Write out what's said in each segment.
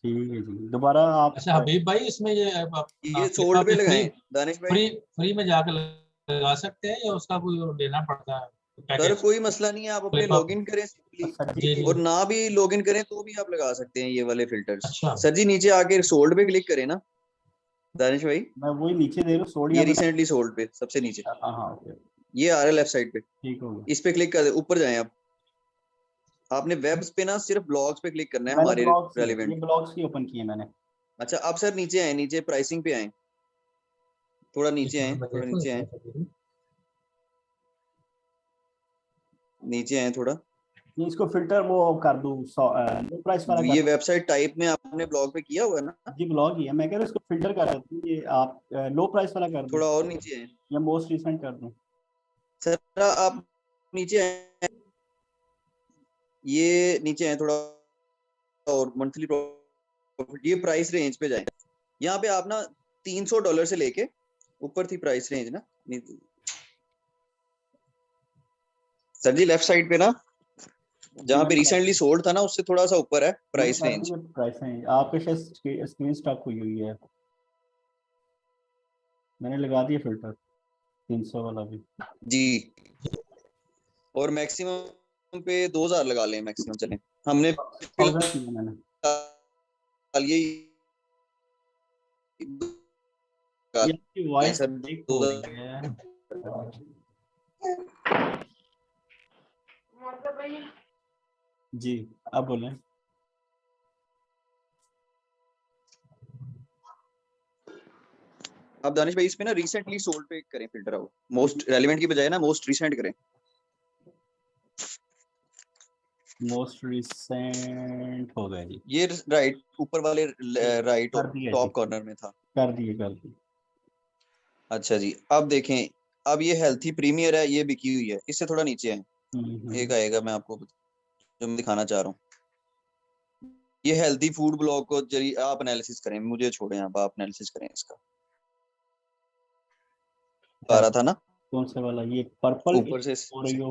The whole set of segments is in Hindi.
ठीक है जी, दोबारा आप। अच्छा हबीब भाई, इसमें ये अपना ये सोल्ड फ्लिपा पे पे लगाएं दानिश भाई। फ्री में जाकर लगा सकते हैं या उसका कोई लेना पड़ता है सर पैकेज? कोई मसला नहीं है, आप अपने फ्लिपा लॉगिन करें सिंपली, सर जी जी, जी। और ना भी लॉगिन करें तो भी आप लगा सकते हैं ये वाले फिल्टर्स। अच्छा सर जी नीचे आके सोल्ड पे क्लिक करें ना दानिश भाई, मैं वही नीचे दे रहा हूँ, सोल्ड ये यहाँ पे। रिसेंटली सोल्ड पे सबसे नीचे, हाँ हाँ, ओके, ये आ रहा है लेफ्ट साइड पे, ठीक हो गया। इस पे क्लिक कर दे, ऊपर जाएं आप। आपने वेब्स पे ना सिर्फ ब्लॉग्स पे क्लिक करना है मैंने हमारे ब्लॉग्स ही, ये रेलिवेंट। ब्लॉग्स ही ओपन किए मैंने। अच्छा अब सर नीचे आए, नीचे प्राइसिंग पे आए, थोड़ा नीचे आए, इसमें मैं थोड़ा देखूं नीचे इसमें आए, से? नीचे आए थोड़ा। ये इसको फिल्टर वो कर दूँ, लो प्राइस वाला ये कर वेबसाइट टाइप में आपने ब्लॉग पे किया हुआ है ना, जी, ब्लॉग ही है, मैं कह रहा हूँ इसको फिल्टर कर दूँ, ये आप लो प्राइस वाला कर दूँ थोड़ा और नीचे आए या मोस्ट रिसेंट कर दूँ? सर, आप नीचे आए, ये नीचे आए थोड़ा और, मंथली प्रॉफिट, ये प्राइस रेंज पे जाए। यहाँ पे आप ना $300 से लेके ऊपर थी प्राइस रेंज ना, सर जी लेफ्ट साइड पे ना जी जहाँ पे रिसेंटली सोल्ड था ना, उससे थोड़ा सा ऊपर है मैंने प्राइस कर रेंज। दिया प्राइस है, आपके शायद स्क्रीन स्टॉक हुई हुई है, मैंने लगा दिया फिल्टर 300 वाला भी। जी, और मैक्सिमम पे 2000 लगा लें मैक्सिमम, चलें हमने 1000 किया मैंने। ये ये आपकी वॉइस सर ब्रेक हो 2000 रही है। जी, आप बोलें। अब दानिश भाई इसमें ना रिसेंटली सोल्ड पे करें फिल्टर आउट, मोस्ट रेलेवेंट की बजाय ना मोस्ट रिसेंट करें। मोस्ट रिसेंट हो गया जी। ये राइट ऊपर वाले राइट कर दिया जी, टॉप कॉर्नर में था। कर दिए कर दिए। अच्छा जी अब देखें, अब ये हेल्थी प्रीमियर है, ये बिकी हुई है, इससे थोड़ा नीचे है, एक आएगा, मैं आपको जो मैं दिखाना चाह रहा हूँ। ये हेल्थी फूड ब्लॉग को जरिए आप एनालिसिस करें, मुझे छोड़ें, आप एनालिसिस करें इसका। आ रहा था ना कौन सा वाला, ये पर्पल ऊपर से, हो रही हो?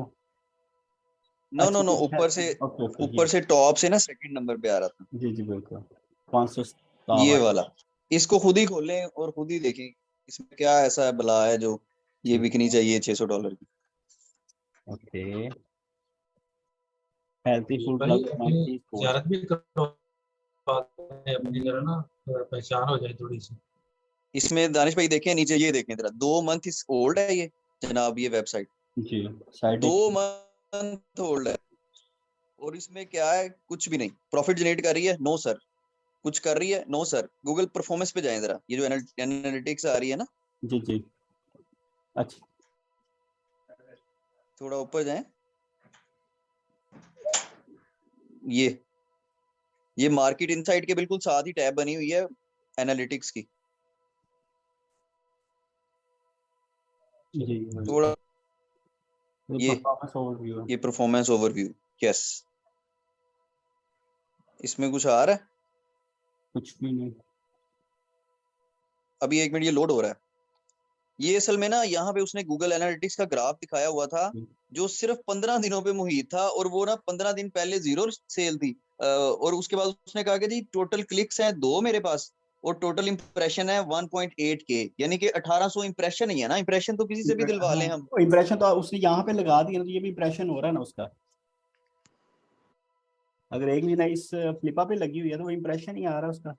नो नो अच्छा नो, ये है, ओके ओके, ऊपर से टॉप से ना सेकंड नंबर पे आ रहा था, जी जी बिल्कुल, 500 ये वाला। इसको खुद ही खोलें और खुद ही देखें इसमें क्या ऐसा भला है जो ये बिकनी चाहिए $600 की। ओके। हेल्थी हबीब फूड भाई ब्लॉग अपनी मंथली कोर्स। ज़ियारत भी करवाते हैं अपनी जरा ना, पहचान हो जाए थोड़ी सी। इसमें दानिश भाई देखें नीचे, ये देखें जरा, 2 मंथ इस ओल्ड है ये जनाब, ये वेबसाइट जी, साइड 2 मंथ ओल्ड है, और इसमें क्या है, कुछ भी नहीं प्रॉफिट जनरेट कर रही है, नो सर, कुछ कर रही है, नो सर। गूगल परफॉर्मेंस पे जाएं जरा, ये जो एनालिटिक्स आ रही है ना, जी जी, अच्छा थोड़ा ऊपर जाएं, ये मार्केट इनसाइट के बिल्कुल साथ ही टैब बनी हुई है एनालिटिक्स की, जी, थोड़ा ये परफॉर्मेंस ओवरव्यू है। ये परफॉर्मेंस ओवरव्यू, यस, इसमें कुछ आ रहा है कुछ भी नहीं। अभी, 1 मिनट ये लोड हो रहा है। ये असल में ना यहाँ पे उसने गूगल एनालिटिक्स का ग्राफ दिखाया हुआ था जो सिर्फ 15 दिनों पे मुहित था, और वो ना 15 दिन पहले 0 सेल थी, और उसके बाद उसने कहा कि जी टोटल क्लिक्स हैं 2 मेरे पास, और टोटल इंप्रेशन है 1.8 के, यानी कि 1800 इंप्रेशन ही है ना, इंप्रेशन तो किसी से भी दिलवा लें हम। इम्प्रेशन तो उसने यहाँ पे लगा दिया, तो ये भी इम्प्रेशन हो रहा है ना उसका, अगर एक भी ना इस फ्लिपा पे लगी हुई है तो वो इम्प्रेशन ही आ रहा है उसका।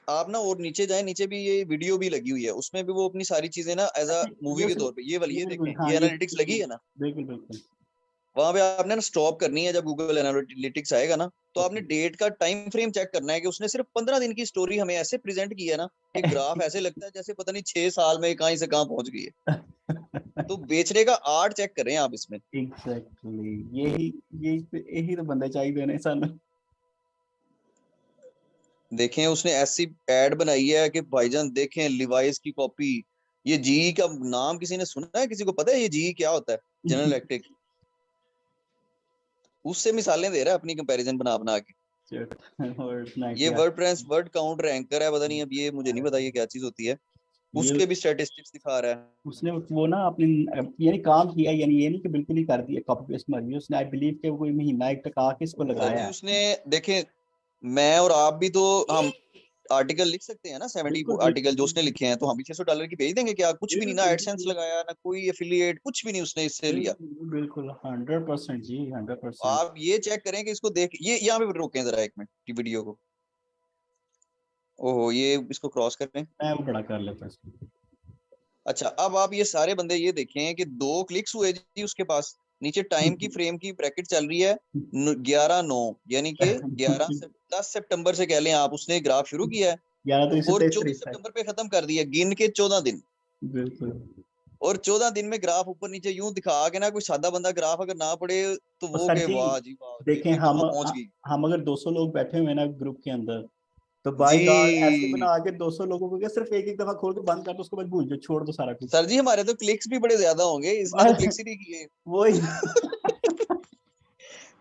आप ना और नीचे जाए, नीचे भी ये वीडियो भी लगी हुई है, उसमें भी वो अपनी सारी चीजें ना एज अ अच्छा, मूवी के तौर पे, ये वाली, ये ये बिल्कुल, देखें, हाँ ये ये एनालिटिक्स लगी है ना, बिल्कुल बिल्कुल। वहां पे आपने ना स्टॉप करनी है, जब गूगल एनालिटिक्स आएगा ना, तो आपने डेट का टाइम फ्रेम चेक करना है कि उसने सिर्फ 15 दिन की स्टोरी हमें ऐसे प्रेजेंट की है ना कि ग्राफ ऐसे लगता है जैसे पता नहीं 6 साल में कहीं से कहाँ पहुंच गई है। तो बेचने का आर्ट चेक करें आप इसमें। एग्जैक्टली, यही यही यही तो बंदे चाहिए ने सानू। देखें उसने ऐसी एड बनाई है कि भाईजान देखें, लिवाइस की कॉपी, ये जी का नाम किसी ने सुना है, किसी को पता है ये जी क्या होता है, जनरल इलेक्ट्रिक, उससे मिसालें दे रहा है अपनी कंपैरिजन बना बना के। और ये वर्डप्रेस वर्ड काउंट रैंकर है, पता नहीं, अब ये मुझे नहीं पता ये क्या चीज होती है, ये उसके भी स्टैटिस्टिक्स दिखा रहा है। उसने वो ना अपनी यानी काम किया, यानी ये नहीं कि बिल्कुल ही कर दिया कॉपी पेस्ट मारी, उसने आई बिलीव के कोई महीना एक टका के इसको सर लगाया जी है। उसने, देखें मैं और आप भी तो हम आर्टिकल लिख सकते हैं ना, 70 बिल्कुल आर्टिकल जो बिल्कुल उसने लिखे हैं, तो हम भी $600 की भेज देंगे क्या? कुछ भी नहीं ना, बिल्कुल एडसेंस लगाया ना, कोई एफिलिएट, कुछ भी नहीं उसने इससे लिया। बिल्कुल बिल्कुल 100% जी 100%। आप ये चेक करें कि इसको देख, ये यहाँ पे रोकें जरा 1 मिनट वीडियो को। ओहो, ये इसको क्रॉस कर लें। मैं वो बड़ा कर लेता हूँ इसको। अच्छा, अब आप ये सारे बंदे ये देखें कि 2 क्लिक्स हुए जी उसके पास। नीचे टाइम की फ्रेम की ब्रैकेट चल रही है 11/9, यानी कि 10 सितंबर से कह लें आप, उसने ग्राफ शुरू किया है 11 तो और 123 24 तारीख था। सितंबर पे खत्म कर दिया, गिन के 14 दिन। बिल्कुल। और 14 दिन में ग्राफ ऊपर नीचे यूं दिखा के ना, कोई सादा बंदा ग्राफ अगर ना पढ़े तो और वो सर के जी वाह जी वाह, देखें, दुनिया हम कहाँ पहुंच गई। हम अगर 200 लोग बैठे हुए हैं ना ग्रुप के अंदर, तो बाय जी गॉड ऐसे बना के 200 लोगों को क्या सिर्फ एक एक दफा खोल के बंद कर दो, उसको बाद भूल जाओ, छोड़ दो सारा कुछ। सर जी, हमारे तो क्लिक्स भी बड़े ज्यादा होंगे, इसने तो क्लिक्स ही नहीं किए। वही।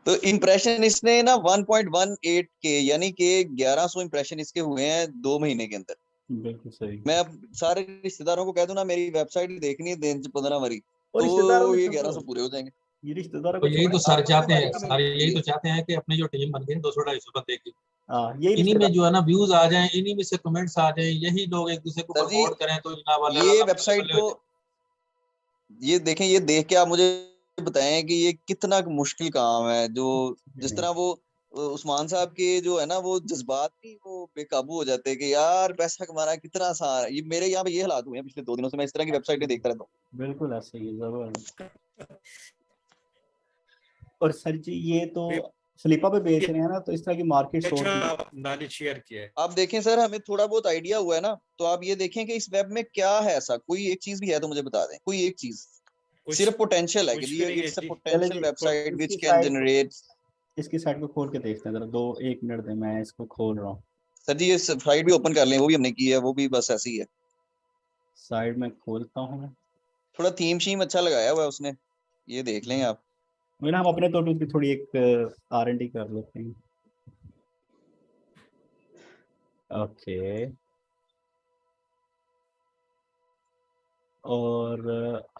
तो इम्प्रेशन इसने ना 1.18 के, यानी कि 1100 इम्प्रेशन इसके हुए हैं 2 महीने के अंदर। बिल्कुल सही। मैं अब सारे रिश्तेदारों को कह दूं ना मेरी वेबसाइट देखनी है दिन 15 बारी, और तो रिश्तेदारों ने ये छोड़ो, 1100 पूरे हो जाएंगे। ये रिश्तेदारों तो को यही छोड़ो, तो सर आपस में चाहते हैं, बातचीत आपस सारे में यही ये तो चाहते हैं कि अपनी जो टीम बन गई 200-250 बंदे की, हाँ यही इन्हीं में रिश्तेदार। जो है ना व्यूज आ जाएं, इन्हीं में से कमेंट्स आ जाएं, यही लोग एक दूसरे को सर जी, प्रमोट करें, तो जनाब अल्लाह ये अल्लाह बल्ले वेबसाइट बल्ले हो को, जाए। ये देखें, ये देख के आप मुझे बताएं कि ये कितना मुश्किल काम है। जो जिस तरह वो उस्मान साहब के जो है ना, वो जज्बात नहीं, वो बेकाबू हो जाते हैं कि यार पैसा कमाना कितना आसान है। ये मेरे यहाँ पे ये हालात हुए हैं पिछले 2 दिनों से, मैं इस तरह की वेबसाइटें देखता रहता हूँ। बिल्कुल ऐसे ही है, जरूर। और सर जी ये तो फ्लिपा पे बेच रहे हैं ना, तो इस तरह की मार्केट और भी। अच्छा दानिश शेयर किया है। आप देखें सर, हमें थोड़ा बहुत आइडिया हुआ है ना, तो आप ये देखें कि इस वेब में क्या है ऐसा, कोई एक चीज भी है तो मुझे बता दें, कोई एक चीज। कुछ सिर्फ पोटेंशियल है कि कुछ जी भी नहीं है इट्स अ जी। चले पोटेंशियल जी वेबसाइट व्हिच इसकी कैन साइड को, जनरेट। इसकी साइड को खोल के देखते हैं जरा, दो एक मिनट दें, मैं इसको खोल रहा हूँ। सर जी, ये साइट भी ओपन कर लें, वो भी हमने की है, वो भी बस ऐसी है। साइड में खोलता हूँ। थोड़ा थीम शीम अच्छा लगाया हुआ है उसने, ये देख लेंगे आप। वही ना, हम अपने तौर पे भी थोड़ी एक R&D कर लेते हैं। ओके। और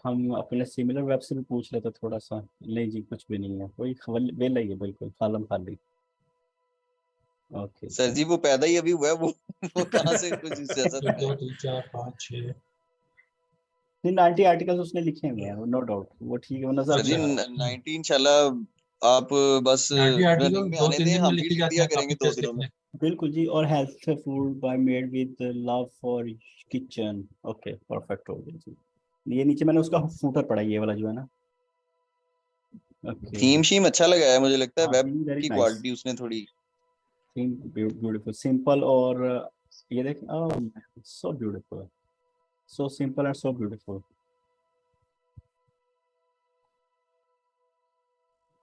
हम अपने सिमिलर वेब से भी पूछ लेते थोड़ा सा। नहीं जी कुछ भी नहीं है, वही वेला ही है, बिल्कुल खालम खाली। ओके सर जी, वो पैदा ही अभी हुआ है, वो कहाँ से कुछ जैसा 1 2 दिखाएगा। 3 4 5 6। नहीं 90 आर्टिकल्स उसने लिखे हुए हैं, नो डाउट, वो ठीक है, वो नजर सर भी जी, आ रहा 19 इंशाल्लाह आप बस 90 आर्टिकल रनिंग में दो आने तीन दें, दिन में हम भी लिखी लिख जाते दिया हैं, करेंगे कॉपी दो पेस्ट दिनों में। लिखने। है। बिल्कुल जी। और health food by made with love for kitchen. Okay perfect हो गया जी। ये नीचे मैंने उसका फूटर पढ़ा, ये वाला जो है ना। ओके। थीम शीम अच्छा लगाया है, मुझे लगता है हाँ वेब वेरी की नाइस। क्वालिटी उसने थोड़ी। Beautiful simple. और ये देखें, so beautiful, so simple and so beautiful.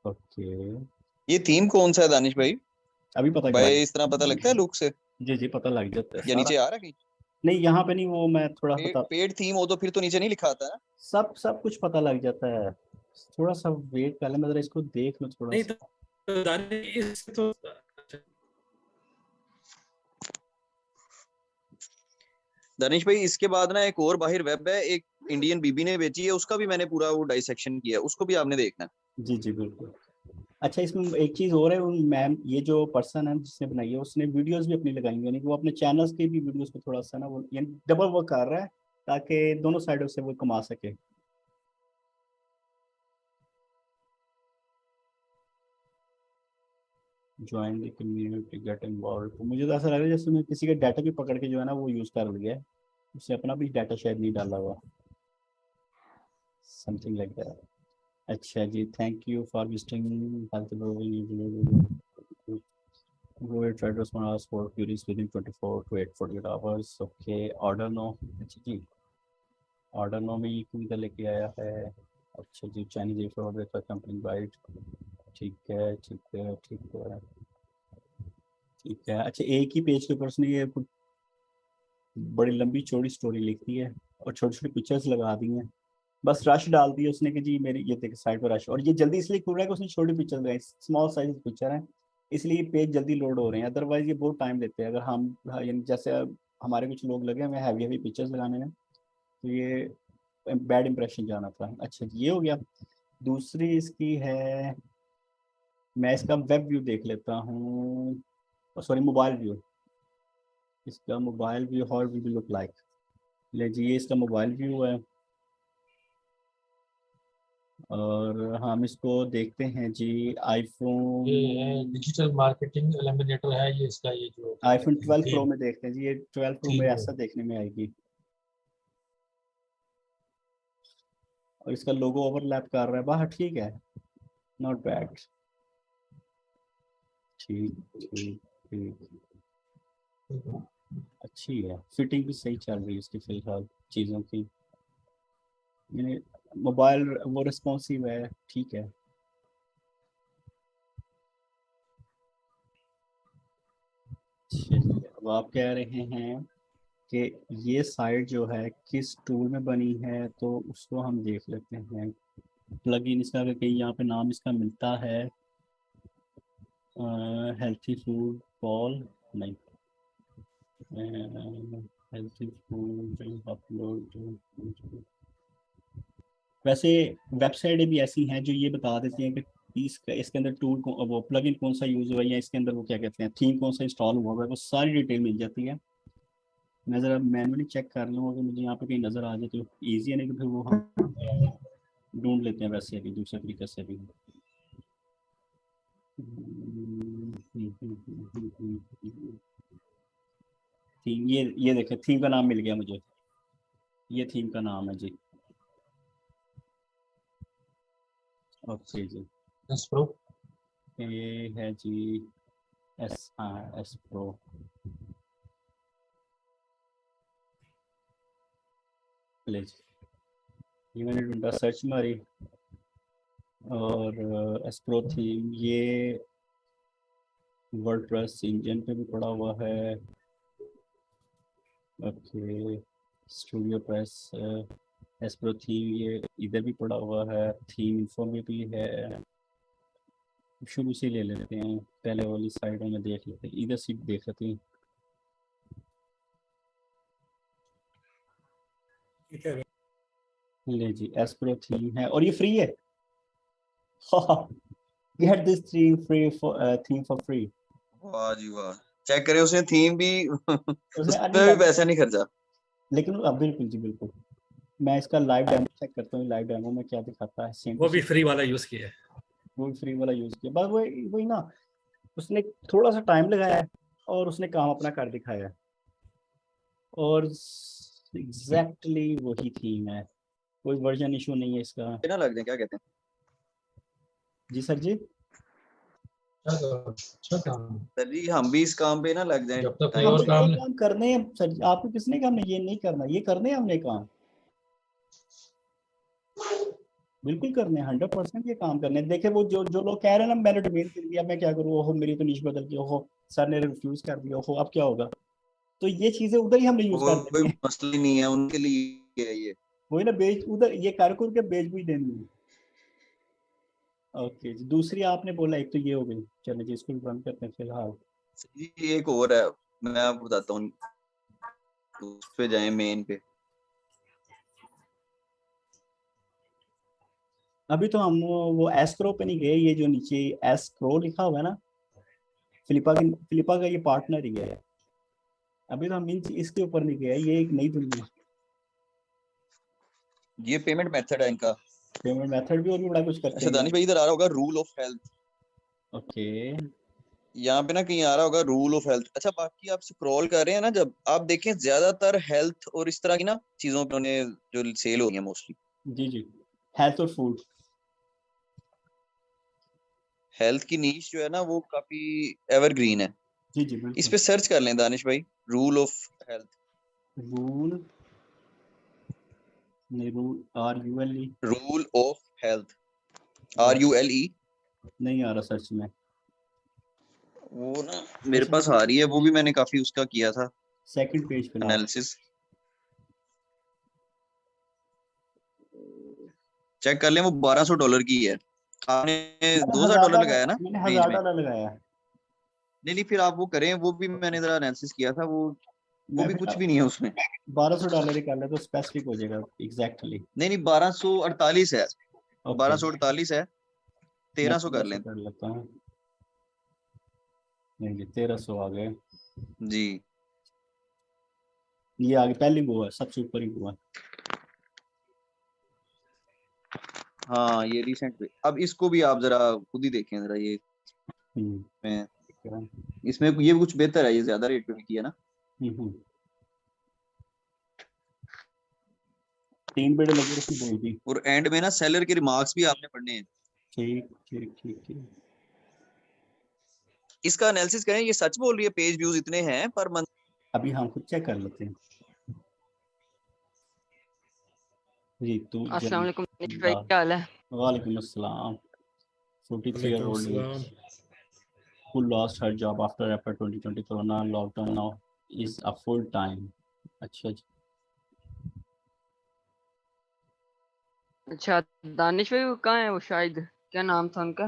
Okay. ये थीम कौन सा है दानिश भाई? अभी पता भाई, करेंगे। इस तरह पता लगता है लुक से? जी जी पता लग जाता है या सारा। नीचे आ रहा है कहीं? नहीं यहाँ पे नहीं, वो मैं थोड़ा पेड पता, पेड थीम हो तो फिर तो नीचे नहीं लिखा आता है। सब सब कुछ पता लग जाता है। थोड़ा सा वेट, पहले मैं जरा इसको देख लूँ थोड़ा नहीं सा। तो दानिश इस तो दानिश भाई, इसके बाद ना एक और बाहर वेब है, एक इंडियन बीबी ने बेची है, उसका भी मैंने पूरा वो डाइसेक्शन किया है, उसको भी आपने देखना है। जी जी बिल्कुल। अच्छा इसमें एक चीज़ और है, उन मैम ये जो पर्सन है जिसने बनाई है, उसने वीडियोस भी अपनी लगाई हुई है, यानी कि वो अपने चैनल्स के भी वीडियोस को थोड़ा सा ना, वो यानी डबल वर्क कर रहा है, ताकि दोनों साइडों से वो कमा सके। Join the community, get involve. तो मुझे तो ऐसा लग रहा है जैसे मैं किसी का डाटा भी पकड़ के जो है ना वो यूज़ कर लिया है, उससे अपना भी डाटा शायद नहीं डाला हुआ, समथिंग लाइक दैट। अच्छा जी, thank you for visiting health. Go ahead, try to respond ask for queries within 24 to 48 hours. Okay, order no। अच्छा जी, ऑर्डर नो में ये क्यों इधर लेके आया है? अच्छा जी, चाइनीज ऑर्डर कंपनी बाइट। ठीक है ठीक है ठीक है ठीक है। अच्छा एक ही पेज के ऊपर उसने ये कुछ बड़ी लंबी चौड़ी स्टोरी लिख दी है, और छोटी छोटी पिक्चर्स लगा दी हैं। बस रश डाल दिया उसने कि जी मेरी ये देख साइड पर रश, और ये जल्दी इसलिए खुल रहा है कि उसने छोटी पिक्चर लगाई, स्मॉल साइज पिक्चर है, इसलिए पेज जल्दी लोड हो रहे हैं। अदरवाइज ये बहुत टाइम लेते हैं, अगर हम यानी जैसे हमारे कुछ लोग लगे हमें हैवी हैवी पिक्चर्स लगाने में, तो ये बैड इंप्रेशन जाना था। अच्छा जी, ये हो गया। दूसरी इसकी है, मैं इसका वेब व्यू देख लेता हूँ। सॉरी मोबाइल व्यू, इसका mobile view how will be look like. ले जी, ये इसका मोबाइल व्यू है और हम इसको देखते हैं जी। ये आईफोन डिजिटल मार्केटिंग एलिमिनेटर है ये इसका, ये जो क्या आईफोन कहते हैं 12 प्रो थीम, में देखते हैं जी। ये 12 प्रो में थीम ऐसा देखने में आएगी और इसका लोगो ओवरलैप कर रहा है बाहर, ठीक है, नॉट बैड, ठीक ठीक ठीक, अच्छी है, फिटिंग भी सही चल रही है इसकी फिलहाल चीज़ों की। ये मोबाइल वो रिस्पॉन्सिव है, ठीक है। चलिए, अब आप कह रहे हैं कि ये साइट जो है किस टूल में बनी है, तो उसको हम देख लेते हैं। प्लगइन इसका अगर कहीं यहाँ पे नाम इसका मिलता है, हेल्थी फूड बॉल, नहीं, हेल्थी फूड अपलोड। वैसे वेबसाइटें भी ऐसी हैं जो ये बता देती हैं कि इसके अंदर टूल वो प्लगइन कौन सा यूज हुआ है या इसके अंदर वो क्या कहते हैं थीम कौन सा इंस्टॉल हुआ है, वो सारी डिटेल मिल जाती है। मैं ज़रा मैनुअली चेक कर लूँ, अगर मुझे यहाँ पे कहीं नज़र आ जाए तो ईजी है, नहीं तो फिर वो हम ढूंढ लेते हैं वैसे भी दूसरे तरीके से भी। थीम, ये देखें, थीम का नाम मिल गया मुझे, ये थीम का नाम है जी। ओके जी, एस प्रो। ये है जी एस, हाँ एस प्रो। ले जी, ये मैंने ढूंढा, सर्च मारी और एस प्रो थीम, ये वर्डप्रेस इंजन पे भी पड़ा हुआ है। Okay, studio press, S pro theme, ये इधर भी पड़ा हुआ है, थीम इन्फो में भी है। शुरू से ले लेते हैं, पहले वाली साइडों में देख लेते हैं, इधर से देख लेते हैं। ठीक है। ले जी, एस प्रो थीम है और ये फ्री है। Get this theme free for theme for free. वाह जी वाह, चेक करें उसने थीम भी उसने उस नहीं पे भी पैसा नहीं खर्चा। लेकिन अब बिल्कुल जी बिल्कुल, मैं इसका लाइव डेमो चेक करता हूँ, लाइव डेमो में क्या दिखाता है, सेम वो टू भी सेम फ्री वाला यूज किया है। वो फ्री वाला यूज किया, बस वही ना, उसने थोड़ा सा टाइम लगाया है और उसने काम अपना कर दिखाया है और एग्जैक्टली वही थीम है, कोई वर्जन इशू नहीं है इसका। ना लग जाए, क्या कहते हैं? जी सर जी, अच्छा काम है। सर जी हम भी इस काम पे ना लग जाएं जब तक कोई टाइम और से। हमने ये काम काम करने हैं सर जी, आपको किसने कहा हमने ये नहीं करना, ये करने हैं हमने काम, बिल्कुल करने हैं, 100% ये काम करने हैं। देखे वो जो जो लोग कह रहे हैं ना मैंने डोमेन खरीद लिया, मैं क्या करूँ, ओहो मेरी तो नीश बदल गई, ओहो सर ने रिफ्यूज कर दिया, ओहो अब क्या होगा, तो ये चीजें उधर ही हमने यूज कर कोई देनी है। मसला ही नहीं है उनके लिए है ये। वही ना, बेच उधर ये कर के बेच भी देनी है। ओके जी, दूसरी आपने बोला, एक तो ये हो गई, चलो जी इसको भी बंद करते हैं फिलहाल। सर जी एक और है, मैं आपको बताता हूँ, उस पे जाए मेन पे। अभी तो हम वो एस्क्रो पे नहीं गए, ये जो नीचे एस्क्रो लिखा हुआ है ना, फिलिपा का ये पार्टनर ही है, अभी तो हम इसके ऊपर नहीं गए, ये एक नई दुनिया है। ये पेमेंट मेथड है इनका। पेमेंट मेथड भी और भी बड़ा कुछ करते अच्छा हैं दानिश भाई इधर आ रहा होगा रूल ऑफ हेल्थ, ओके। यहाँ पे ना कहीं आ रहा होगा रूल ऑफ हेल्थ। अच्छा बाकी आप स्क्रॉल कर रहे हैं ना, जब आप देखें ज्यादातर हेल्थ और इस तरह की ना चीजों पे उन्हें जो सेल हो रही है मोस्टली, जी जी, हेल्थ और फूड, हेल्थ की नीश जो है ना वो काफी एवरग्रीन है। जी जी इस बिल्कुल। पे सर्च कर लें दानिश भाई, रूल ऑफ हेल्थ। रूल, नहीं rule, RULE, rule of health, RULE। नहीं आ रहा सर्च में। वो ना मेरे पास आ रही है, वो भी मैंने काफी उसका किया था सेकंड पेज पे लाओ। एनालिसिस। चेक कर लें, वो $1200 की है। आपने $2000 लगाया ना मैंने रेंज में? $1000 लगाया है। नहीं नहीं, फिर आप वो करें, वो भी मैंने जरा एनालिसिस किया था, वो मैं भी फिर कुछ भी नहीं है उसमें। $1200 ही कर ले तो स्पेसिफिक हो जाएगा एग्जैक्टली। नहीं नहीं, 1248 है, ओके, 1248 है, मैं 1300 कर 1300 लें। कर लेता हूँ। नहीं जी 1300 आ गए। जी। ये आगे पहली वो है, सबसे ऊपर ही हुआ। हाँ ये रिसेंट पे, अब इसको भी आप जरा खुद ही देखें जरा, ये में इसमें ये कुछ बेहतर है, ये ज्यादा रेट पे भी किया ना। 3 बेड़े लगे उसमें बोल दी। और एंड में ना सेलर के रिमार्क्स भी आपने पढ़ने हैं। ठीक ठीक ठीक ठीक। इसका एनालिसिस करें, ये सच बोल रही है, पेज व्यूज इतने हैं पर मंथ। अभी हम खुद चेक कर लेते हैं। रितु अस्सलाम वालेकुम जन भाई, क्या हाल है? वालेकुम अस्सलाम। 43-year-old वालेकुम is who lost her job after April 2020 corona lockdown now is a full time। अच्छा जी। अच्छा, दानिश भाई वो कहाँ है? वो शायद, क्या नाम था उनका,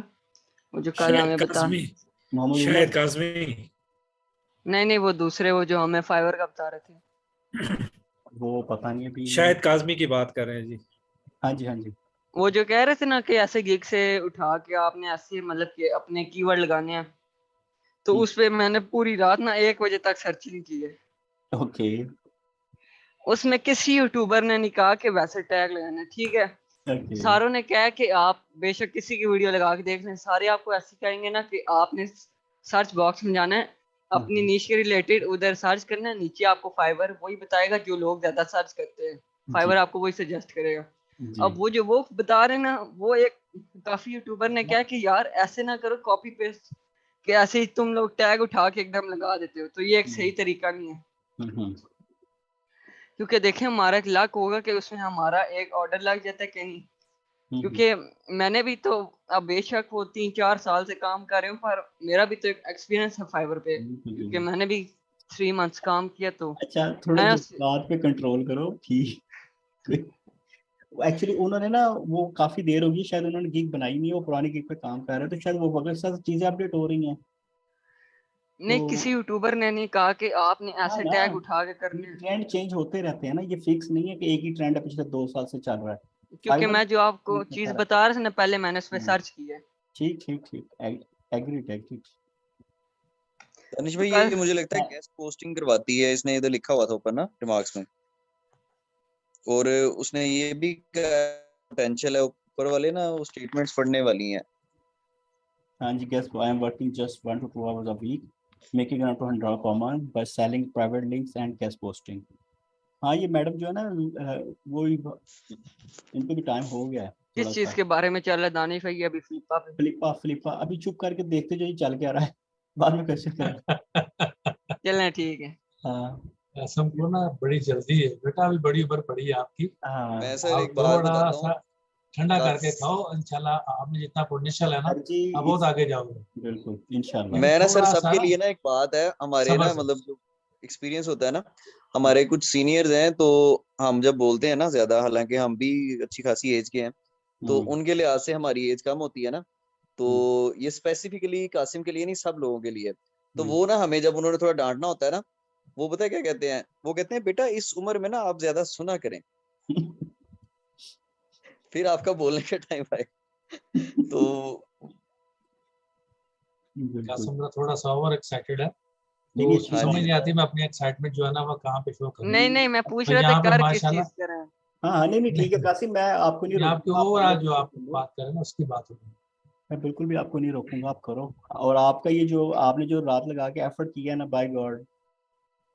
वो जो कल शायद हमें बता। काज़मी, मोहम्मद शायद उमर। काज़मी। नहीं, वो दूसरे, वो जो हमें फाइवर का बता रहे थे। वो पता नहीं अभी। शायद काज़मी की बात कर रहे हैं जी। हाँ जी हाँ जी। वो जो कह रहे थे ना कि ऐसे गिग से उठा के आपने ऐसे मतलब कि अपने कीवर्ड लगाने हैं, तो उस पे मैंने पूरी रात ना 1 बजे तक सर्चिंग की है। ओके उसमें किसी यूट्यूबर ने नहीं कहा कि वैसे टैग लगाना है, ठीक है। ओके। सारों ने कहा कि आप बेशक किसी की वीडियो लगा के देख लें, सारे आपको ऐसे कहेंगे ना कि आपने सर्च बॉक्स में जाना है, अपनी नीश के रिलेटेड उधर सर्च करना है, नीचे आपको फाइवर वही बताएगा जो लोग ज्यादा सर्च करते हैं, फाइवर जी आपको वही सजेस्ट करेगा। जी। अब वो बता रहे हैं ना, वो एक काफी यूट्यूबर ने क्या कि यार ऐसे ना करो कॉपी पेस्ट, कि ऐसे ही तुम लोग टैग उठा के एकदम लगा देते हो, तो ये एक सही तरीका नहीं है। हम्म। क्योंकि देखें हमारा एक लक होगा कि उसमें हमारा एक ऑर्डर लग जाता है कि नहीं। हम्म। क्योंकि मैंने भी तो, अब बेशक वो 3-4 साल से काम कर रहे हूँ, पर मेरा भी तो एक एक्सपीरियंस है फाइवर पे, क्योंकि मैंने भी 3 मंथ्स काम किया, तो अच्छा थोड़ा मैं बात पे कंट्रोल करो ठीक। एक्चुअली उन्होंने ना वो काफी देर होगी शायद उन्होंने गिग बनाई नहीं है, वो पुरानी गिग पे काम कर रहे हैं, तो शायद वो वक्त साथ चीजें अपडेट हो रही हैं नहीं, तो। किसी यूट्यूबर ने नहीं कहा कि आपने हाँ ऐसे ना, टैग उठा के करने ये हैं। ट्रेंड चेंज होते रहते हैं ना, ये फिक्स नहीं है कि एक ही ट्रेंड है पिछले 2 साल से चल रहा है। क्योंकि फाइबर मैं जो आपको चलता चीज रहता है। बता रहा था ना, पहले मैंने उस पर हम्म, सर्च की है। ठीक ठीक ठीक। Agreed agreed. तनिष तो भाई कल ये मुझे लगता है गेस्ट पोस्टिंग करवाती है, इसने इधर लिखा हुआ था ऊपर ना रिमार्क्स में। और उसने ये भी पोटेंशियल है, ऊपर वाले ना वो स्टेटमेंट्स पढ़ने वाली हैं। हाँ जी guess I am working just 1 to 2 hours a week making around $200 per month by selling private links and guest posting। हाँ ये मैडम जो है ना वो इनको भी टाइम हो गया है थोड़ा किस चीज सा। के बारे में चल रहा है दानिश भाई अभी फ्लिपा पे? फ्लिपा फ्लिपा अभी चुप करके देखते जो ये चल क्या रहा है, बाद में कैसे करें। चलें ठीक है। हाँ असम को ना बड़ी जल्दी है बेटा, अभी बड़ी उम्र पड़ी है आपकी। हाँ। मैं सर आप एक बात थोड़ा बताता हूँ। सा ठंडा करके काश खाओ, इंशाल्लाह आप में जितना पोटेंशियल है ना, सर जी आप बहुत इस आगे जाओगे। बिल्कुल इंशाल्लाह। लेकिन मैं ना सर थोड़ा सा सबके ना लिए ना एक बात है, हमारे सब्र ना से। मतलब जो एक्सपीरियंस होता है ना, हमारे कुछ सीनियर्स हैं, तो हम जब बोलते हैं ना ज्यादा, हालांकि हम भी अच्छी खासी एज के हैं, तो हम्म उनके लिहाज से हमारी एज कम होती है ना, तो हम्म ये स्पेसिफिकली कासिम के लिए नहीं, सब लोगों के लिए। तो हम्म। वो ना हमें जब उन्होंने थोड़ा डांटना होता है ना, वो पता है क्या कहते हैं, वो कहते हैं बेटा इस उम्र में ना आप ज्यादा सुना करें, फिर आपका बोलने का टाइम आए। तो बिल्कुल। कासिम ना थोड़ा सा ओवर एक्साइटेड है, नहीं तो नहीं उसको अच्छी हाँ बात समझ जी। नहीं है। आती मैं अपनी एक्साइटमेंट जो है ना वो कहाँ पे शो करूँ। नहीं, मैं पूछ तो रहा था यहाँ पे कर किस माशाल्लाह, चीज कर रहे हैं। हाँ हाँ नहीं नहीं ठीक है नहीं कासिम मैं आपको नहीं ये आपके रोकूंगा, आप कर लो ओवरऑल जो जो आप कर लो। बात करें ना उसकी बात होगी। मैं बिल्कुल भी आपको नहीं रोकूंगा, आप करो। और आपका ये जो आपने जो रात लगा के एफर्ट किया है ना, by God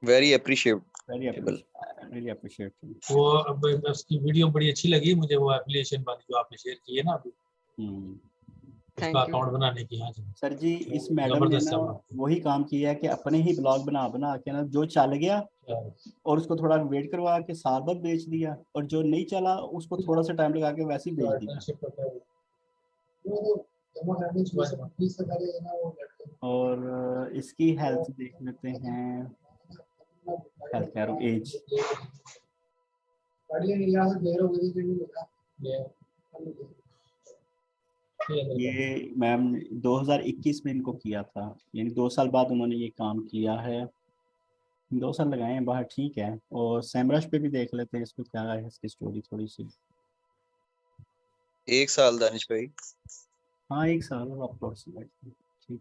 very appreciable. Very appreciate really appreciate. वो अब उसकी वीडियो बड़ी अच्छी लगी मुझे, वो एफिलिएशन वाली जो आपने शेयर की है ना अभी, हम्म। उसका थैंक यू। अकाउंट बनाने की। हाँ जी, सर जी इस तो मैडम ने जबरदस्त ना है वो। वही काम किया है कि अपने ही ब्लॉग बना बना के ना जो चल गया और उसको थोड़ा वेट करवा के साल बाद बेच दिया, और जो नहीं चला उसको थोड़ा सा टाइम लगा के वैसे ही बेच दिया। और इसकी हेल्थ देख लेते हैं, हेल्थ कह एज। ये मैम 2021 में इनको किया था, यानी 2 साल बाद उन्होंने ये काम किया है। 2 साल लगाए हैं बाहर, ठीक है। और सैमरश पे भी देख लेते हैं इसको क्या है इसकी स्टोरी थोड़ी सी। एक साल दानिश भाई। हाँ 1 साल अप्रोक्सीमेट। ठीक।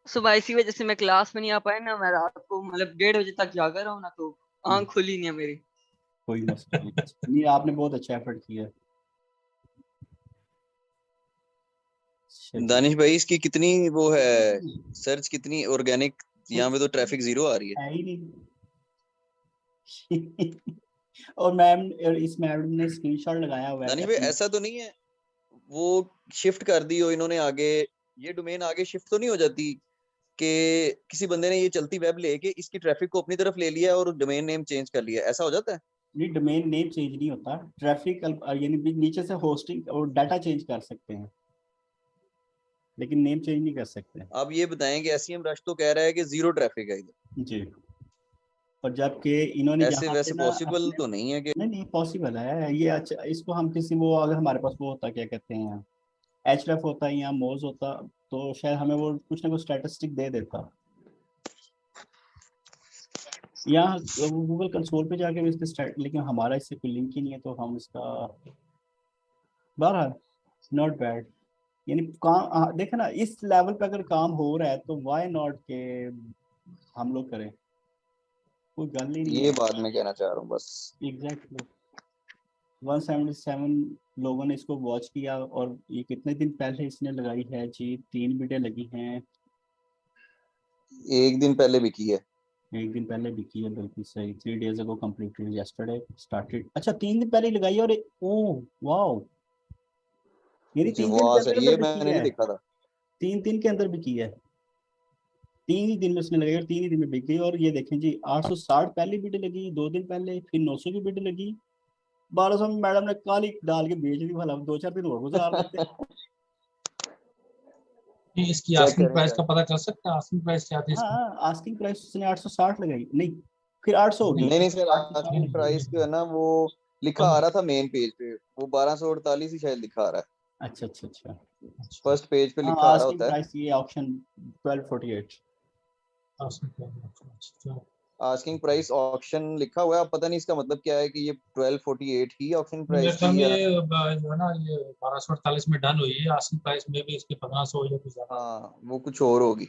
सुबह इसी वजह से मैं क्लास में नहीं आ पाया ना, मैं रात को मतलब 1:30 बजे तक जागा रहा हूँ ना, तो आंख खुली नहीं है मेरी। कोई मसला नहीं। नहीं, आपने बहुत अच्छा एफर्ट किया। चलिए। दानिश भाई इसकी कितनी वो है सर्च, कितनी ऑर्गेनिक, यहाँ पे तो ट्रैफिक 0 आ रही है। है ही नहीं। और मैम, इस मैडम ने स्क्रीनशॉट लगाया हुआ है। दानिश भाई ऐसा तो नहीं है वो शिफ्ट कर दी हो इन्होंने आगे, ये डोमेन आगे शिफ्ट तो नहीं हो जाती कि किसी बंदे ने ये चलती वेब लेके इसकी ट्रैफिक को अपनी तरफ ले लिया और डोमेन नेम चेंज कर लिया, ऐसा हो जाता है? नहीं, डोमेन नेम चेंज नहीं होता, ट्रैफिक यानी भी नीचे से होस्टिंग और डाटा चेंज कर सकते हैं, लेकिन नेम चेंज नहीं कर सकते। आप ये बताएं कि एसईएम रश तो कह रहा है कि 0 ट्रैफिक है इधर, जी। और जबकि इन्होंने ऐसे यहाँ पे वैसे ना पॉसिबल अपने, तो नहीं है कि नहीं नहीं पॉसिबल है ये। अच्छा, इसको हम किसी वो, अगर हमारे पास वो होता, क्या कहते हैं, एचरेफ होता या मोज होता, तो शायद हमें वो कुछ ना कुछ स्टैटिस्टिक दे देता। यहाँ गूगल कंसोल पे जाके भी इसके लेकिन हमारा इससे कोई लिंक ही नहीं है, तो हम इसका बहरहाल नॉट बैड। यानी काम देखे ना, इस लेवल पे अगर काम हो रहा है तो व्हाई नॉट के हम लोग करें, कोई गल ही नहीं ये है। बात मैं कहना चाह रहा हूँ बस। एग्जैक्टली। 177 लोगों ने इसको वॉच किया, और ये कितने दिन पहले इसने लगाई है जी, 3 वीडियो लगी हैं। एक दिन पहले भी की है। एक दिन पहले भी की है, बिल्कुल सही। 3 days ago completed, yesterday started। अच्छा, 3 दिन पहले ही लगाई है, और ओह वाओ, यानी जी 3 दिन वाह के सर, अंदर ये भी की मैंने नहीं है। देखा था। 3 दिन के अंदर भी की है। 3 ही दिन में उसने लगाई और 3 ही दिन में बिक गई। और ये देखें जी, 860 पहले वीडियो लगी 2 दिन पहले, फिर 900 की वीडियो लगी, 1200 में मैडम ने काली डाल के बेच दी। भला 2-4 दिन और गुजार लेते। ये इसकी चेक आस्किंग करें प्राइस सर। का पता चल सकता है? आस्किंग प्राइस क्या थी इसकी? हाँ, आस्किंग प्राइस उसने 860 लगाई, नहीं फिर 800 हो गई। नहीं नहीं सर, 860 आस्किंग नहीं, प्राइस जो है ना वो लिखा आ रहा था मेन पेज पे, वो 1248 ही शायद लिखा आ रहा है, अच्छा अच्छा अच्छा। अच्छा, फर्स्ट पेज पे हाँ, लिखा आ रहा आस्किंग होता है। प्राइस ये ऑप्शन 1248। आस्किंग प्राइस, अच्छा। आस्किंग प्राइस ऑक्शन लिखा हुआ है, अब पता नहीं इसका मतलब क्या है कि ये 1248 ही ऑक्शन मेरे प्राइस ख्याल थी में या। ये जो है ना, ये 1248 में डन हुई है। आस्किंग प्राइस में भी इसके 1500 या कुछ ज्यादा। हाँ वो कुछ और होगी।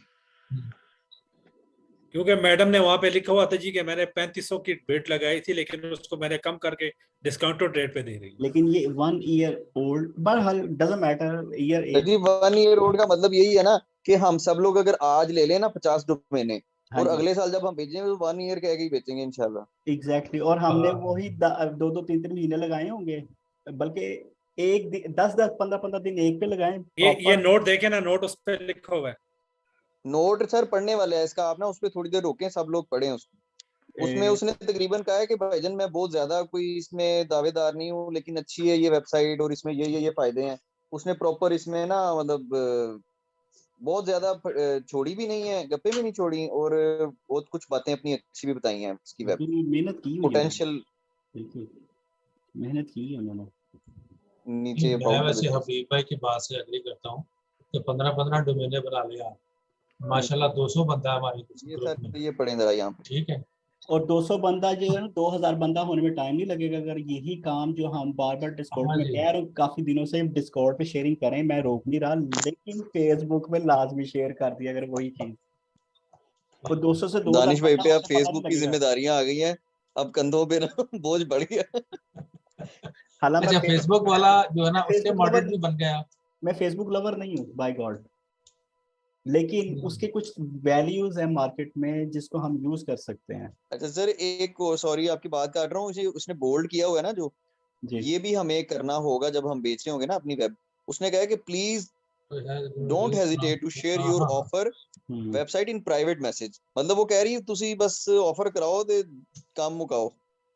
क्योंकि मैडम ने वहां पे लिखा हुआ था जी कि मैंने 3500 की बेट लगाई थी, लेकिन उसको मैंने कम करके डिस्काउंटेड रेट पे दे रही हूँ। लेकिन ये 1 year old, बहरहाल doesn't matter year sir age. जी 1 year रोड का मतलब यही है ना कि हम सब लोग अगर आज ले लें ना 50 डोमेने, हाँ और जी, अगले साल जब हम बेचेंगे तो 1 year कह के ही बेचेंगे इंशाल्लाह। एग्जैक्टली। और हमने वही 2-2 3-3 महीने लगाए होंगे, बल्कि 10-10 15-15 दिन एक पे लगाए ये प्रॉपर। नोट देखे ना, नोट उस पर लिखा हुआ है। नोट सर पढ़ने वाले हैं इसका, आप ना उस पर थोड़ी देर रोकें, सब लोग पढ़ें उसको। उसमें उसने तकरीबन कहा है कि भाईजान मैं बहुत ज्यादा कोई इसमें दावेदार नहीं हूँ, लेकिन अच्छी है ये वेबसाइट और इसमें ये फायदे हैं। उसने प्रॉपर इसमें ना मतलब बहुत ज्यादा छोड़ी भी नहीं है, गप्पे भी नहीं छोड़ी, और बहुत कुछ बातें अपनी अच्छी भी बताई हैं इसकी वेब मेहनत की हुई है उन्होंने, पोटेंशियल। बिल्कुल मेहनत की है उन्होंने। नीचे मैं अबाउट द वैसे बिजनेस। हबीब भाई की बात से एग्री करता हूँ कि 15-15 डोमेने बना लिया, माशाल्लाह 200 बंदा है हमारे ये ग्रुप में। सर ये पढ़ें जरा यहाँ पे। ठीक है। और 200 बंदा जो है ना, 2000 बंदा होने में टाइम नहीं लगेगा। अगर यही काम जो हम बार बार डिस्कॉर्ड हाँ में जी। कह रहे हो, काफी दिनों से डिस्कॉर्ड पे शेयरिंग करें, मैं रोक नहीं रहा, लेकिन फेसबुक में लाजमी शेयर कर दिया अगर वही चीज, तो 200 से 2000 दानिश भाई बंदा पे अब होने पता नहीं फेसबुक की लगेगा। जिम्मेदारियां आ गई हैं, अब कंधों पे ना बोझ बढ़ गया। हालांकि अच्छा, फेसबुक वाला जो है ना मैं उसके फेसबुक लवर मॉडरेट भी बन गया। मैं फेसबुक लवर नहीं हूँ बाय गॉड, लेकिन उसके कुछ वैल्यूज हैं मार्केट में जिसको हम यूज कर सकते हैं। अच्छा सर एक, सॉरी आपकी बात काट रहा हूँ, उसने बोल्ड किया हुआ है ना जो, जी। ये भी हमें करना होगा जब हम बेच रहे होंगे ना अपनी वेब। उसने कहा है कि प्लीज तो है डोंट जो हेजिटेट टू शेयर हाँ योर हाँ हाँ। Offer hmm. Website in private message. मतलब वो कह रही है तुसी बस ऑफर कराओ ते काम मुकाओ।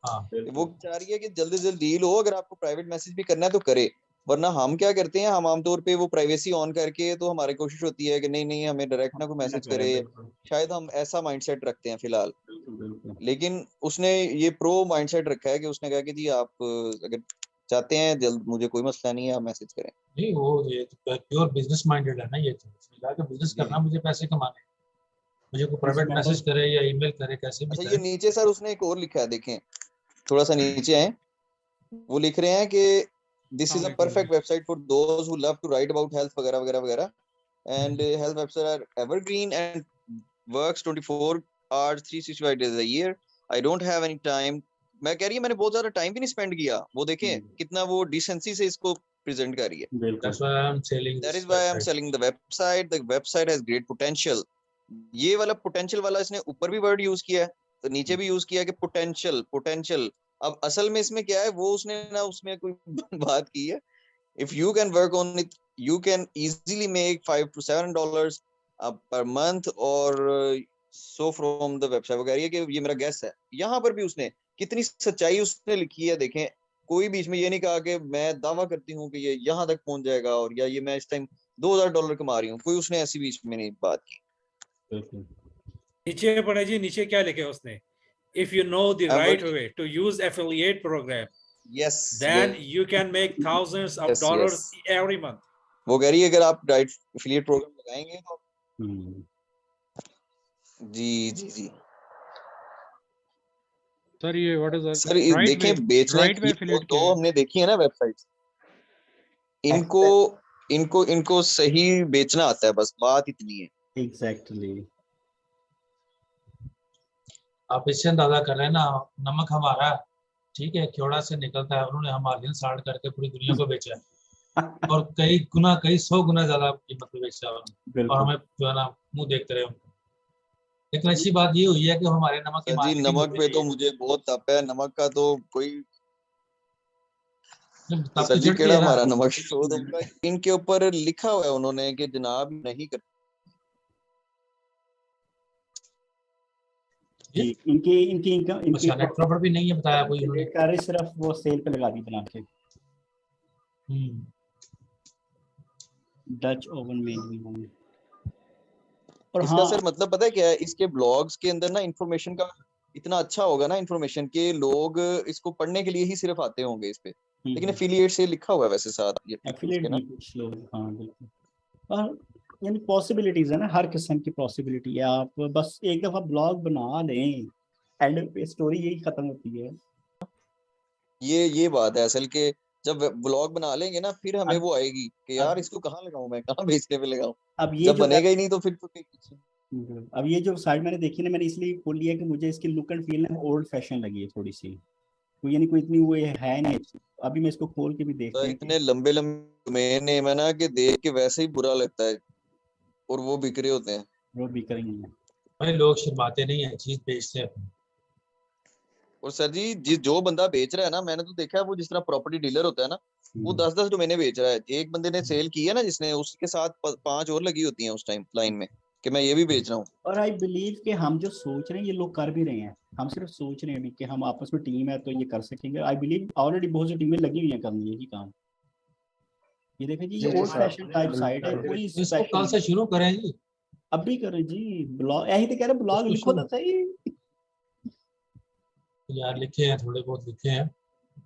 हाँ वो चाह रही है कि जल्दी से जल्दी डील हो, अगर आपको प्राइवेट मैसेज भी करना है तो करे, वरना हम क्या करते हैं, हम आमतौर पे वो प्राइवेसी ऑन करके, तो हमारी कोशिश होती है कि नहीं नहीं हमें डायरेक्ट ना कोई ना मैसेज करें, करे। बिल्कुल शायद हम ऐसा माइंडसेट रखते हैं फिलहाल, बिल्कुल बिल्कुल। लेकिन उसने ये प्रो माइंडसेट रखा है कि उसने कहा कि जी आप अगर चाहते हैं जल्द, मुझे कोई मसला नहीं है, आप मैसेज करें। नहीं, वो ये प्योर बिजनेस माइंडेड है ना, ये तो इसमें जाके बिजनेस जी करना, जी। मुझे पैसे कमाने, मुझे कोई इस प्राइवेट मैटर। मैसेज करे या ईमेल करे, कैसे भी अच्छा ये करे। नीचे सर उसने एक और लिखा है, देखें थोड़ा सा नीचे आए, वो लिख रहे हैं कि दिस इज अ अस्सलाम परफेक्ट वालेकुम। Website for those who love to write about health वगैरह वगैरह वगैरह। and health websites are evergreen and works 24 hours 365 days a year. I don't have any time. मैं कह रही है मैंने बहुत ज्यादा टाइम भी नहीं स्पेंड किया, वो देखें कितना वो डिसेंसी से इसको प्रेजेंट कर रही है. बिल्कुल That's why I'm selling That this is why I'm website. selling the website. The website has great potential. ये वाला पोटेंशियल वाला इसने ऊपर भी वर्ड यूज किया है तो नीचे भी यूज किया है कि पोटेंशियल पोटेंशियल. अब असल में इसमें क्या है वो उसने ना उसमें कोई बात की है. If you can work on it, you can easily make $5 to $7 per month or so from the website. वो कह रही है कि ये मेरा गेस है. यहाँ पर भी उसने कितनी सच्चाई उसने लिखी है देखें. कोई बीच में ये नहीं कहा कि मैं दावा करती हूँ कि ये यहाँ तक पहुंच जाएगा और या ये मैं इस टाइम $2000 कमा रही हूँ. कोई उसने ऐसी बीच में नहीं बात की. बिल्कुल नीचे पढ़े जी, नीचे क्या लिखे उसने? If you know the अब right way to use affiliate program, yes then you can make thousands of Yes, dollars yes. every month. वो कह रही है अगर आप डाइट एफिलिएट प्रोग्राम लगाएंगे तो जी जी जी सर ये व्हाट इज सर ये देखें बेचने राइट वे की एफिलिएट दो हमने देखी है ना वेबसाइट्स. इनको इनको इनको सही बेचना आता है, बस बात इतनी है. एग्जैक्टली. आप इससे अंदाजा कर रहे हैं ना, नमक हमारा ठीक है क्योड़ा से निकलता है, उन्होंने हमारे साड़ करके पूरी दुनिया को बेचा है और कई 100 गुना ज्यादा कीमत पे बेचा है उन्होंने, और हमें जो है ना मुंह देखते रहे उनको. लेकिन अच्छी बात ये हुई है कि हमारे नमक के सर जी मार्केटिंग नमक हो पे गई तो है. मुझे बहुत तप है. नमक का तो कोई तब सर तो जी चढ़ती केड़ा है ना. हमारा नमक तो इनके ऊपर लिखा हुआ है उन्होंने कि जनाब नहीं कर. जी इनकी इनकी इनकम इनकी अच्छा नेट प्रॉफिट भी नहीं है बताया कोई उन्होंने. कर रहे सिर्फ वो सेल पे लगा दी बना के. डच ओवन में. और इसका हाँ सर मतलब पता है क्या है, इसके ब्लॉग्स के अंदर ना इंफॉर्मेशन का इतना अच्छा होगा ना इंफॉर्मेशन के लोग इसको पढ़ने के लिए ही सिर्फ आते होंगे इस पे. लेकिन एफिलिएट से लिखा हुआ है वैसे साथ ये एफिलिएट भी कुछ लोग. हाँ बिल्कुल. और यानी पॉसिबिलिटीज है ना, हर किस्म की पॉसिबिलिटी है. आप बस एक दफा ब्लॉग बना लें, एंड पे स्टोरी यही खत्म होती है. ये बात है असल के. जब ब्लॉग बना लेंगे ना फिर हमें अब- वो आएगी कि यार अब- इसको कहाँ लगाऊं मैं, कहाँ बेचने पे लगाऊं. अब ये जब जो बनेगा ही नहीं तो फिर तो अब ये जो साइड मैंने देखी ना, मैंने इसलिए खोल लिया कि मुझे इसकी लुक एंड फील ना ओल्ड फैशन लगी है थोड़ी सी. तो यानी कोई इतनी वो है नहीं. अभी मैं इसको खोल के भी देखते हैं. इतने लंबे लंबे नेम है ना कि देख के वैसे ही बुरा लगता है और वो बिक रहे होते हैं. वो भी करेंगे. भाई लोग शर्माते नहीं है, चीज बेचते हैं. और सर जी जो बंदा बेच रहा है ना, मैंने तो देखा है वो जिस तरह प्रॉपर्टी डीलर होता है ना, वो 10-10 डोमेने बेच रहा है. एक बंदे ने सेल की है ना जिसने, उसके साथ 5 और लगी होती हैं उस टाइम लाइन में कि मैं ये भी बेच रहा हूँ. और आई बिलीव कि हम जो सोच रहे हैं ये लोग कर भी रहे हैं. हम सिर्फ सोच रहे हैं कि हम आपस में टीम है तो ये कर सकेंगे. आई बिलीव ऑलरेडी बहुत सी टीमें लगी हुई हैं करने यही काम. ये देखें जी, ये ओल्ड फैशन टाइप साइट है. कोई इसको कल से शुरू करें जी. अभी करें जी ब्लॉग. यही तो कह रहे ब्लॉग लिखो तो सही. यार लिखे हैं, थोड़े बहुत लिखे हैं.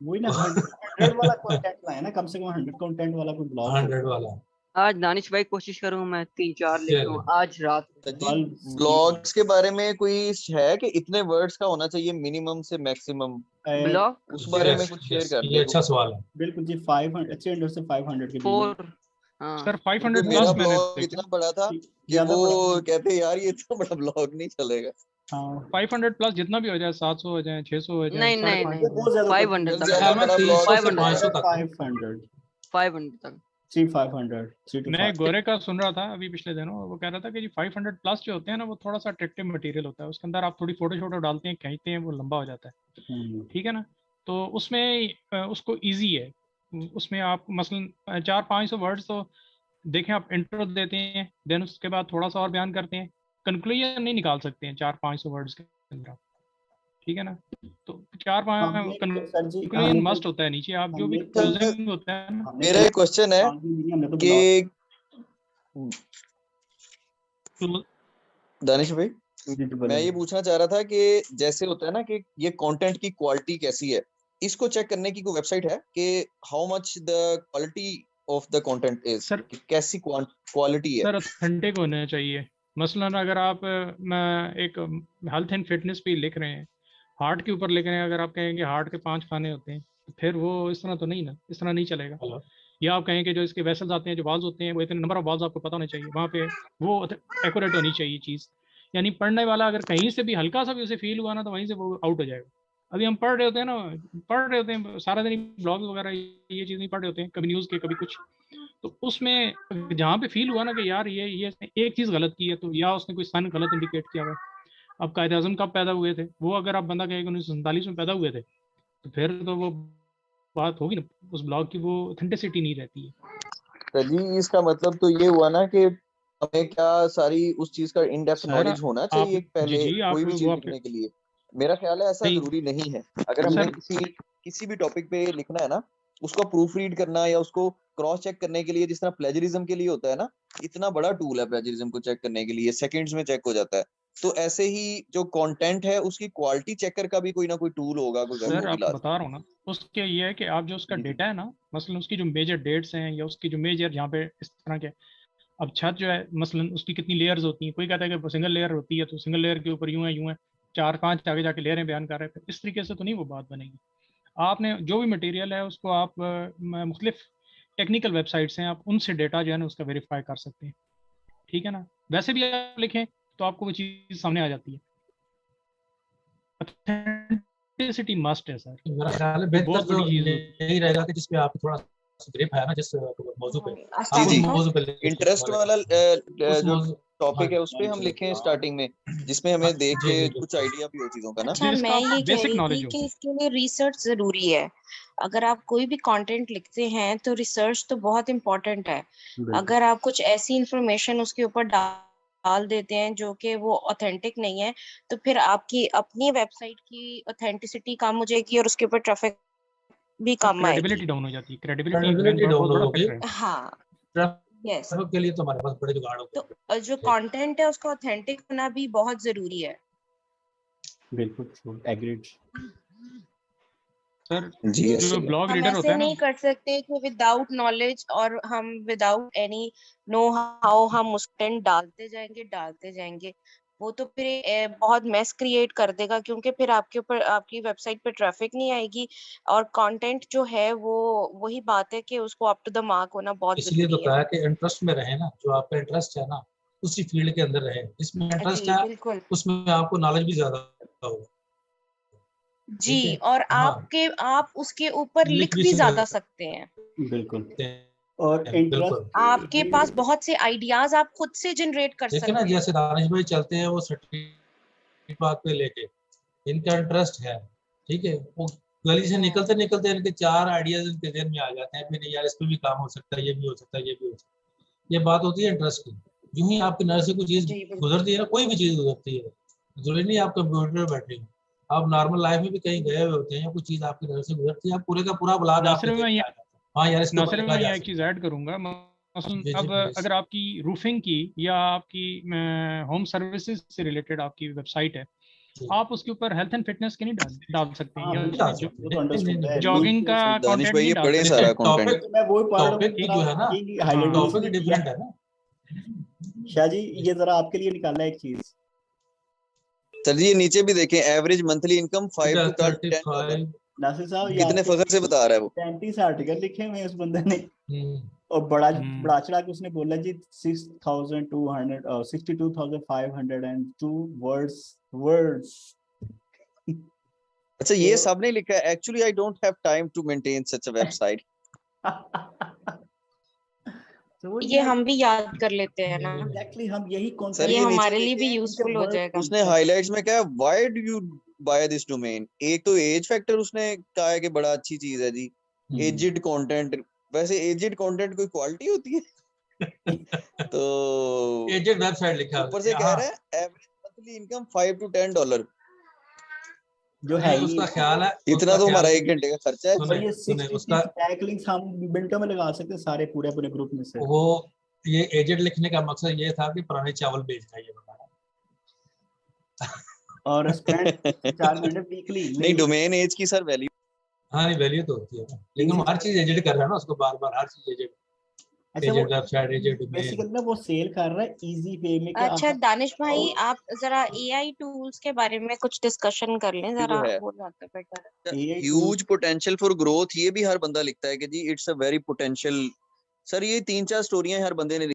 वही ना 100 वाला कंटेंट लाए ना, कम से कम 100 कंटेंट वाला कोई ब्लॉग. 100 वाला. आज दानिश भाई कोशिश करूँ मैं 3-4 लिखूं आज रात. ब्लॉग्स के बारे में कोई है कि इतने वर्ड्स का होना चाहिए मिनिमम से मैक्सिमम, ब्लॉग उस बारे में कुछ शेयर कर ये दो. अच्छा सवाल है. बिल्कुल जी. 500 300 से 500 के बीच में. 4. हाँ सर 500 मेरा प्लस मैंने ब्लॉग इतना बड़ा था कि ज्यादा वो बड़ा. कहते यार ये इतना बड़ा ब्लॉग नहीं चलेगा. हाँ 500 प्लस जितना भी हो जाए, 700 हो जाए, 600 हो जाए, नहीं नहीं 550 नहीं बहुत ज्यादा 500 तक. ज्यादा बड़ा ब्लॉग 300 से 500 तक. 500 500 तक. 3-500 3 to मैं 5. गोरे का सुन रहा था अभी पिछले दिनों, वो कह रहा था कि जी 500 प्लस जो होते हैं ना वो थोड़ा सा अट्रैक्टिव मटेरियल होता है. उसके अंदर आप थोड़ी फोटो डालते हैं, खींचते हैं, वो लंबा हो जाता है. ठीक है ना. तो उसमें उसको इजी है. उसमें आप मसलन 400-500 वर्ड्स तो देखें, आप इंट्रो देते हैं, देन उसके बाद थोड़ा सा और बयान करते हैं, कंक्लूजन नहीं निकाल सकते हैं 400-500 वर्ड्स के अंदर. ठीक है ना. तो 4-5 कंक्लूजन मस्ट होता है नीचे. आप जो भी क्लोजिंग होता है ना. मेरा एक क्वेश्चन है कि दानिश भाई, मैं ये पूछना चाह रहा था कि जैसे होता है ना कि ये कंटेंट की क्वालिटी कैसी है, इसको चेक करने की कोई वेबसाइट है कि how much the quality of the content is, sir कैसी क्वालिटी है. सर ऑथेंटिक होने चाहिए. मसलन अगर आप एक हेल्थ एंड फिटनेस पे लिख रहे हैं, हार्ट के ऊपर लिख रहे हैं, अगर आप कहेंगे हार्ट के 5 खाने होते हैं, तो फिर वो इस तरह तो नहीं ना, इस तरह नहीं चलेगा. या आप कहें कि जो इसके वेसल्स आते हैं, जो वाल्स होते हैं, वो इतने नंबर ऑफ वाल्स आपको पता होने चाहिए, वहाँ पे वो एक्यूरेट होनी चाहिए चीज़। यानी पढ़ने वाला अगर कहीं से भी हल्का सा भी उसे फील हुआ ना, तो वहीं से वो आउट हो जाएगा। अभी हम पढ़ रहे होते हैं ना, पढ़ रहे होते हैं सारा दिन ब्लॉग वगैरह ये चीज़ नहीं पढ़ रहे होते हैं, कभी न्यूज़ के कभी कुछ, तो उसमें जहाँ पे फील हुआ ना कि यार ये इसने एक चीज़ गलत की है, तो या उसने कोई सन गलत इंडिकेट किया हुआ है। अब कायदे आज़म कब पैदा हुए थे, वो अगर आप बंदा कहेगा 1947 में पैदा हुए थे, तो फिर तो वो बात होगी ना उस ब्लॉग की, वो ऑथेंटिसिटी नहीं रहती है। तो जी इसका मतलब तो ये हुआ ना कि हमें क्या सारी उस चीज का इन डेप्थ सर नॉलेज होना चाहिए आप पहले जी आप कोई भी वो चीज आपके लिखने के लिए? मेरा ख्याल है ऐसा नहीं जरूरी नहीं है। अगर हमने सर किसी भी टॉपिक पे लिखना है ना, उसको प्रूफ रीड करना या उसको क्रॉस चेक करने के लिए, जिस तरह प्लेजरिज्म के लिए होता है ना, इतना बड़ा टूल है प्लेजरिज्म को चेक करने के लिए, सेकंड्स में चेक हो जाता है। तो ऐसे ही जो कंटेंट है उसकी क्वालिटी चेकर का भी कोई ना कोई टूल होगा, कोई वेब सर होगी आपको लास्ट बता रहा हूँ ना, उसके ये है कि आप जो उसका में। डेटा है ना, मसलन उसकी जो मेजर डेट्स हैं या उसकी जो मेजर जहाँ पे इस तरह के, अब छत जो है मसलन उसकी कितनी लेयर्स होती हैं, कोई कहता है कि सिंगल लेयर होती है, तो सिंगल लेयर के ऊपर यूं है 4-5 आगे जाके लेयरें बयान कर रहे हैं, इस तरीके से तो नहीं वो बात बनेगी। आपने जो भी मटेरियल है उसको आप मुख्तलिफ टेक्निकल वेबसाइट्स हैं, आप उनसे डेटा जो है ना उसका वेरीफाई कर सकते हैं, ठीक है ना। वैसे भी आप लिखें तो आपको वो चीज़ सामने आ जाती है। ऑथेंटिसिटी मस्ट है सर, मेरा ख्याल है बेहतर बहुत तो बड़ी चीज़ होती है। यही रहेगा कि जिसपे आप थोड़ा ग्रिप है ना, जिस मौजू पे, जी आप उस जी मौजू पे लिखें। इंटरेस्ट वाला उस जो मौजू, हाँ टॉपिक है उस पे हम लिखें स्टार्टिंग में, जिसमें हमें देख जी के जी कुछ बिल्कुल। आइडिया भी हो चीजों का ना। अच्छा, जिसका मैं आपको ये कह बेसिक रही थी नॉलेज हो। कि इसके लिए रिसर्च जरूरी है। अगर आप कोई भी कंटेंट लिखते हैं तो रिसर्च तो बहुत इम्पोर्टेंट है। बिल्कुल अगर आप कुछ ऐसी इंफॉर्मेशन उसके ऊपर डाल देते हैं जो कि वो ऑथेंटिक नहीं है, तो फिर आपकी अपनी वेबसाइट की ऑथेंटिसिटी कम हो जाएगी और उसके ऊपर ट्रैफिक भी कम आएगी। क्रेडिबिलिटी डाउन हो जाती है, क्रेडिबिलिटी क्रेडिबिलिटी डाउन बहुत बड़ा होगी, फैक्टर है। हाँ, यस। ट्रैफिक के लिए तो हमारे पास बड़े जुगाड़ हो गए। तो जो कंटेंट है उसका ऑथेंटिक होना भी बहुत जरूरी है। बिल्कुल एग्रीड। सर जी जो ऐसे ब्लॉग हम रीडर होता ऐसे है ना, नहीं कर सकते कि विदाउट नॉलेज और हम विदाउट एनी नो हाउ हम उस कंटेंट डालते जाएंगे। वो तो फिर बहुत मेस क्रिएट कर देगा, क्योंकि फिर आपके ऊपर आपकी वेबसाइट पे ट्रैफिक नहीं आएगी। और कंटेंट जो है वो वही बात है कि उसको अप टू द मार्क होना बहुत इसलिए तो जरूरी है। कहा कि इंटरेस्ट में रहे ना, जो आपका इंटरेस्ट है ना उसी फील्ड के अंदर रहे। इसमें इंटरेस्ट जी है, बिल्कुल उसमें आपको नॉलेज भी ज्यादा होगा, जी। ठीक है। और हाँ, आप उसके ऊपर लिख लिख भी भी ज्यादा सकते सकते हैं। बिल्कुल हैं, और बिल्कुल। इंटरेस्ट आपके पास बहुत से आइडियाज आप खुद से जनरेट कर देखिए ना, सकते हैं। जैसे दानिश भाई चलते हैं वो सर्टिफिकेट बात पे लेके, इनका इंटरेस्ट है, ठीक है। वो गली से निकलते निकलते इनके 4 आइडियाज इनके जेब में आ जाते हैं, फिर यार इस पे भी काम हो सकता है, ये भी हो सकता है, ये भी हो सकता है। ये बात होती है इंटरेस्ट की। यूं ही आपकी नजर से कोई चीज जी बिल्कुल। गुजरती है ना, कोई भी चीज गुजरती है, जरूरी नहीं आप कंप्यूटर पे बैठे हो, आप नॉर्मल लाइफ में भी कहीं गए हुए होते हैं, या कोई चीज आपकी नजर से गुजरती है, आप पूरे का पूरा ब्लॉग आपके नासिर जेब में में आ जाता है। हाँ यार, इसके ऊपर नासिर लिखा में जा एक सकता चीज़ ऐड करूंगा, मसलन जी जी अब प्लीज। अगर आपकी रूफिंग की या आपकी होम सर्विसेज से रिलेटेड आपकी वेबसाइट है, आप उसके ऊपर हेल्थ एंड फिटनेस के नहीं डाल सकते हाँ या नहीं बिल्कुल डाल उसमें सकते, वो तो नहीं नहीं अंडरस्टूड है, नहीं। जॉगिंग का दानिश कंटेंट भाई नहीं ये डाल बड़े सकते। सारा देखिए कंटेंट टॉपिक, मैं वही पढ़ रहा हूँ, टॉपिक जो है ना, हाईलाइट टॉपिक डिफरेंट है ना। शाह जी ये जरा आपके लिए निकालना है एक चीज। सर जी ये नीचे भी देखें, average monthly income 5 to 10 dollar. 35। Nasir sahab ये कितने आपके फखर से बता रहा है वो। 35 आर्टिकल लिखे हुए हैं उस बंदे ने, हम्म, और बड़ा चढ़ा के उसने बोला जी 62,502 वर्ड्स। अच्छा ये सब नहीं लिखा है, actually I don't have time to maintain such a website. तो ये हम भी याद कर लेते हैं ना, एग्जैक्टली हम यही सर कॉन्सेप्ट ये ये नीचे हमारे लिए भी देखें, यूजफुल हो जाएगा। उसने हाइलाइट्स में क्या है, why do you buy this domain. एक तो एज फैक्टर उसने कहा है कि बड़ा अच्छी चीज है जी। एजिड कंटेंट, वैसे एजिड कंटेंट कोई क्वालिटी होती है? तो एजेड वेबसाइट लिखा ऊपर से है। कह हाँ, रहा है average monthly income 5 to 10 dollar. जो है ही उसका ख्याल है, इतना उसका तो ख्याल हमारा है 1 घंटे का खर्चा है। और सुने ये सुने 66 उसका, टैग लिंक्स हम मिनटों में लगा सकते हैं सारे पूरे ग्रुप में से। वो ये एजेड लिखने का मकसद ये था कि पुराने चावल बेचना, ये बताना। और स्पेंड 4 मिनट वीकली नहीं डोमेन एज की सर वैल्यू। हाँ नहीं, वैल्यू तो होती है ना, लेकिन वो हर चीज एजेड कर रहा है ना, उसको बार बार हर चीज एजेड। अच्छा एजेड वो वेबसाइट, एजेड ईमेल। बेसिकली ना वो सेल कर रहा है इजी पे में कि अच्छा आप दानिश भाई, आप जरा एआई टूल्स के बारे में कुछ डिस्कशन कर लें जो जरा, है वो ज्यादा बेटर है। AI huge potential for growth, ये भी हर बंदा लिखता है कि जी it's a very potential. Sir ये 3-4 स्टोरियां हर बंदे ने